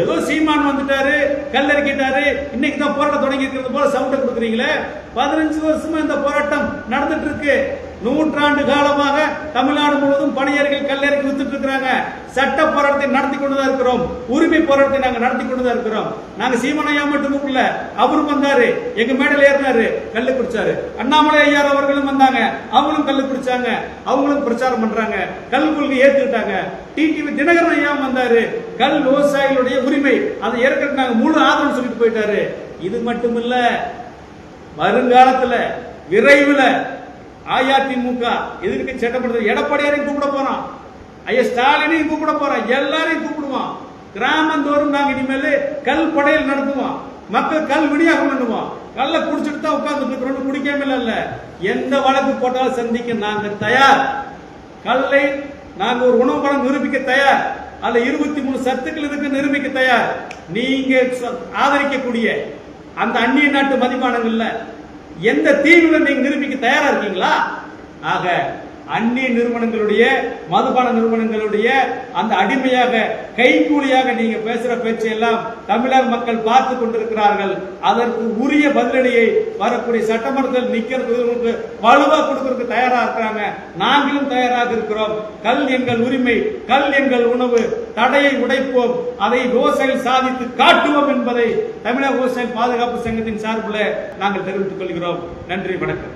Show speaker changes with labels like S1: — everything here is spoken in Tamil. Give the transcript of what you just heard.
S1: ஏதோ சீமான் வந்துட்டாரு, கல்லறிக்கிட்டாரு, இன்னைக்கு தான் போராட்டம் தொடங்கி இருக்கிறது போல சவுண்ட் கொடுக்குறீங்களே. 15 வருஷமா இந்த போராட்டம் நடந்துட்டு இருக்கு. 100 ஆண்டு காலமாக தமிழ்நாடு முழுவதும் பணியாளர்கள் கல்லறைக்கு வித்துட்டு இருக்கிறாங்க. சட்ட போராட்டத்தை நடத்தி கொண்டுதான் இருக்கிறோம். உரிமை போராட்டத்தை நாங்க நடத்தி கொண்டுதான் இருக்கிறோம். நாங்க சீமானையா மட்டும் இல்ல, அவரும் வந்தாரு, எங்க மேடையில் ஏறினாரு, கல்லு குடிச்சாரு. அண்ணாமலை ஐயா அவர்களும் வந்தாங்க, அவங்களும் கல்லு குடிச்சாங்க, அவங்களும் பிரச்சாரம் பண்றாங்க, கல் கொள்கை ஏற்றுக்கிட்டாங்க. டிடிவி தினகரன் ஐயா வந்தாரு, கல் விவசாயிகளுடைய உரிமை அதை ஏற்க நாங்க முழு ஆதரவு சொல்லிட்டு போயிட்டாரு. இது மட்டும் இல்ல, வருங்காலத்துல விரைவில் அதிமுக எதிர்க்கட்சி சட்டமன்றத்தில் எடப்பாடியாரையும் கூப்பிட போறோம், ஐயா ஸ்டாலினையும் கூப்பிட போறோம், எல்லாரையும் கூப்பிடுவோம். கிராமந்தோறும் நாங்க இனிமேல் கல் படையல் நடத்துவோம், மக்கள் கல் விநியோகம் பண்ணுவோம். கல்ல குடிச்சிட்டு தான் உட்கார்ந்து இருக்கிறோம், குடிக்காம இல்ல. எந்த வழக்கு போட்டாலும் சந்திக்க நாங்க தயார். கல்லை நாங்க ஒரு உணவு படம் நிரூபிக்க தயார். அதுல 23 சத்துக்கள் இருக்கு, நிரூபிக்க தயார். நீங்க ஆதரிக்கக்கூடிய அந்த அந்நிய நாட்டு மதிப்பானங்கள்ல எந்த தீர்வுல நீங்க நிரூபிக்க தயாரா இருக்கீங்களா? ஆக அந்நிய நிறுவனங்களுடைய மதுபான நிறுவனங்களுடைய அந்த அடிமையாக கைகூலியாக நீங்க பேசுற பேச்சு எல்லாம் தமிழக மக்கள் பார்த்து கொண்டிருக்கிறார்கள். அதற்கு உரிய பதிலடியை வரக்கூடிய சட்டமன்றத்தில் நிக்கிறதுக்கு வலுவா கொடுக்கறதுக்கு தயாரா இருக்கிறாங்க. நாங்களும் தயாராக இருக்கிறோம். கல் எங்கள் உரிமை, கல் எங்கள் உணவு, தடையை உடைப்போம், அதை விவசாயிகள் சாதித்து காட்டுவோம் என்பதை தமிழக விவசாய பாதுகாப்பு சங்கத்தின் சார்பில் நாங்கள் தெரிவித்துக் கொள்கிறோம். நன்றி, வணக்கம்.